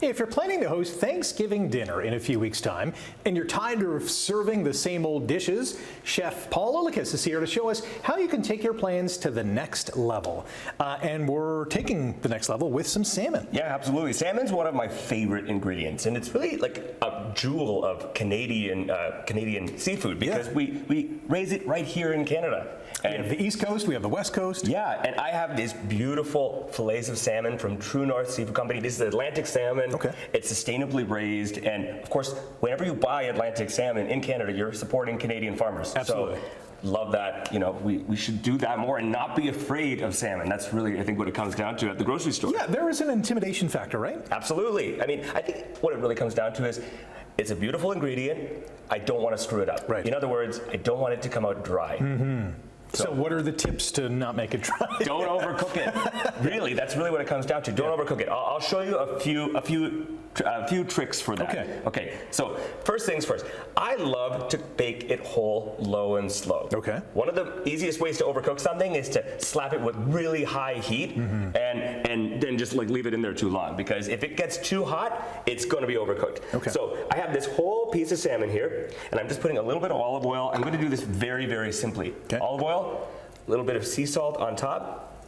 If you're planning to host Thanksgiving dinner in a few weeks' time, and you're tired of serving the same old dishes, Chef Paul Lillakas is here to show us how you can take your plans to the next level. And we're taking the next level with some salmon. Yeah, absolutely. Salmon's one of my favorite ingredients, and it's really like a jewel of Canadian seafood because we raise it right here in Canada. And we have the East Coast, we have the West Coast. Yeah, and I have these beautiful fillets of salmon from True North Seafood Company. This is Atlantic salmon. Okay. It's sustainably raised, and of course, whenever you buy Atlantic salmon in Canada, you're supporting Canadian farmers. Absolutely. So, love that. You know, we should do that more and not be afraid of salmon. That's really, I think, what it comes down to at the grocery store. Yeah, there is an intimidation factor, right? Absolutely. I mean, I think what it really comes down to is it's a beautiful ingredient. I don't want to screw it up. Right. In other words, I don't want it to come out dry. Mm-hmm. So what are the tips to not make it dry? Don't overcook it. Really, that's really what it comes down to. Don't overcook it. I'll show you a few tricks for that. Okay. Okay. So first things first. I love to bake it whole, low and slow. Okay. One of the easiest ways to overcook something is to slap it with really high heat and then just like leave it in there too long, because if it gets too hot, it's going to be overcooked. Okay. So I have this whole piece of salmon here, and I'm just putting a little bit of olive oil. I'm going to do this very, very simply. Okay. Olive oil. A little bit of sea salt on top,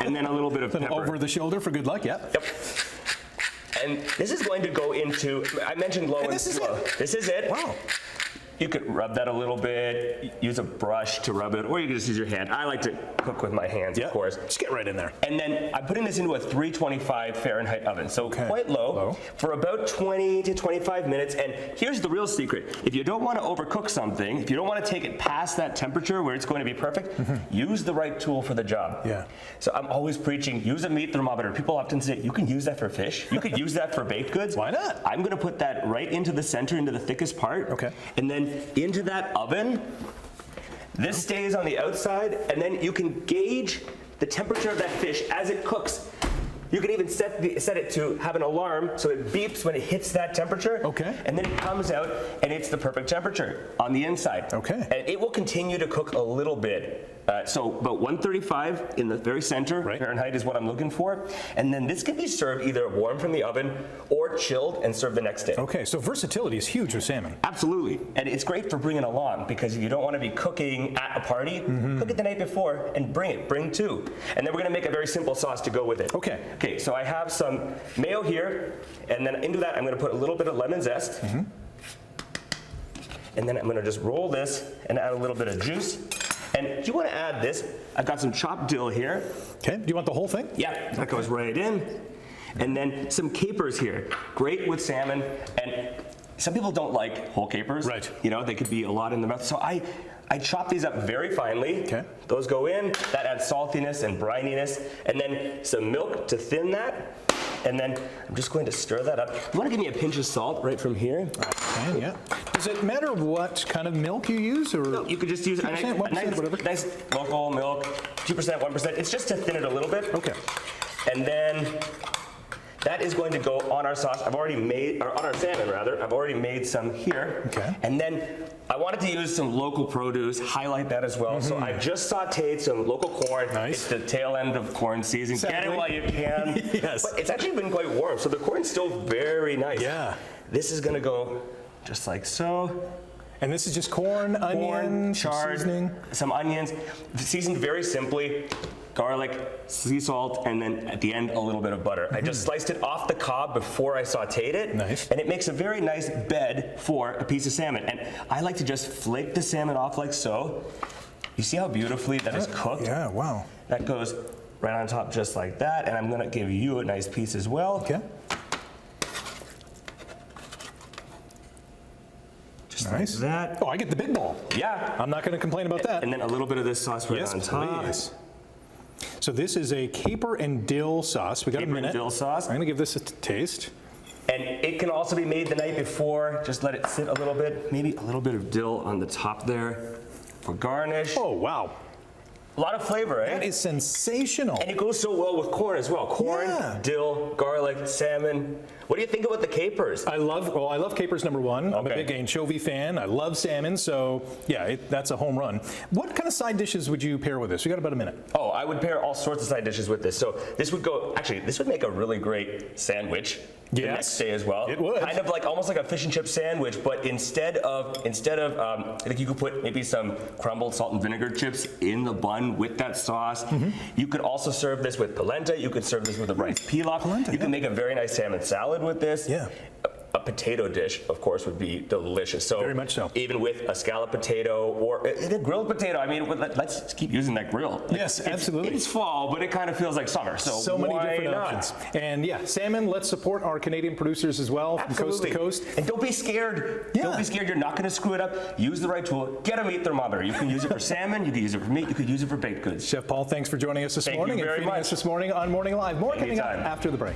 and then a little bit of pepper. Over the shoulder for good luck, yeah. Yep. And this is going to go into, I mentioned low and slow. This is it. Wow. You could rub that a little bit, use a brush to rub it, or you can just use your hand. I like to cook with my hands, of course. Just get right in there. And then I'm putting this into a 325 Fahrenheit oven, so quite low, for about 20 to 25 minutes. And here's the real secret. If you don't want to overcook something, if you don't want to take it past that temperature where it's going to be perfect, use the right tool for the job. Yeah. So I'm always preaching, use a meat thermometer. People often say, you can use that for fish. You could use that for baked goods. Why not? I'm going to put that right into the center, into the thickest part. Okay. And then into that oven. This stays on the outside, and then you can gauge the temperature of that fish as it cooks. You can even set it to have an alarm so it beeps when it hits that temperature. Okay. And then it comes out and it's the perfect temperature on the inside. Okay. And it will continue to cook a little bit. So about 135 in the very center, Fahrenheit is what I'm looking for. And then this can be served either warm from the oven or chilled and served the next day. Okay, so versatility is huge with salmon. Absolutely. And it's great for bringing along, because if you don't want to be cooking at a party, cook it the night before and bring two. And then we're going to make a very simple sauce to go with it. Okay. Okay, so I have some mayo here, and then into that I'm going to put a little bit of lemon zest. And then I'm going to just roll this and add a little bit of juice. And do you want to add this? I've got some chopped dill here. Okay, do you want the whole thing? Yeah, that goes right in. And then some capers here. Great with salmon. And some people don't like whole capers. Right. You know, they could be a lot in the mouth. So I chop these up very finely. Okay. Those go in. That adds saltiness and brininess. And then some milk to thin that. And then I'm just going to stir that up. You want to give me a pinch of salt right from here? Okay, yeah. Does it matter what kind of milk you use, or no, you could just use 2%, 1%, nice local milk, 2%, 1%. It's just to thin it a little bit. Okay. And then that is going to go on our sauce. I've already made, or on our salmon rather. I've already made some here. Okay. And then I wanted to use some local produce, highlight that as well. So I've just sauteed some local corn. Nice. It's the tail end of corn season. Get it while you can. Yes. But it's actually been quite warm, so the corn's still very nice. Yeah. This is gonna go just like so. And this is just corn, onion, chard, seasoning. some onions, seasoned very simply. Garlic, sea salt, and then at the end a little bit of butter. I just sliced it off the cob before I sauteed it. Nice. And it makes a very nice bed for a piece of salmon. And I like to just flake the salmon off like so. You see how beautifully that is cooked? Yeah, wow. That goes right on top just like that. And I'm gonna give you a nice piece as well. Okay. Just nice. like that. Oh, I get the big bowl. Yeah. I'm not gonna complain about that. And then a little bit of this sauce right on top. Please. So this is a caper and dill sauce. We got a minute. Caper and dill sauce. I'm gonna give this a taste. And it can also be made the night before. Just let it sit a little bit. Maybe a little bit of dill on the top there for garnish. Oh, wow. A lot of flavor, eh? That is sensational. And it goes so well with corn as well. Corn, dill, garlic, salmon. What do you think about the capers? I love capers, number one. I'm a big anchovy fan. I love salmon, so yeah, that's a home run. What kind of side dishes would you pair with this? We got about a minute. Oh, I would pair all sorts of side dishes with this. So this would go, actually, this would make a really great sandwich. The next day as well. It would. Kind of like almost like a fish and chip sandwich, but instead of like you could put maybe some crumbled salt and vinegar chips in the bun with that sauce. You could also serve this with polenta. You could serve this with a rice pilaf. You can make a very nice salmon salad with this. Yeah. A potato dish, of course, would be delicious. So very much so. Even with a scallop potato or a grilled potato. I mean, let's keep using that grill. Yes, absolutely. It's fall, but it kind of feels like summer. So many why different not? options. And yeah, salmon. Let's support our Canadian producers as well, from coast to coast. And don't be scared. Yeah. Don't be scared. You're not going to screw it up. Use the right tool. Get a meat thermometer. You can use it for salmon. You can use it for meat. You could use it for baked goods. Chef Paul, thanks for joining us this morning Thank you very and feeding much. us this morning on Morning Live. More coming up Anytime. after the break.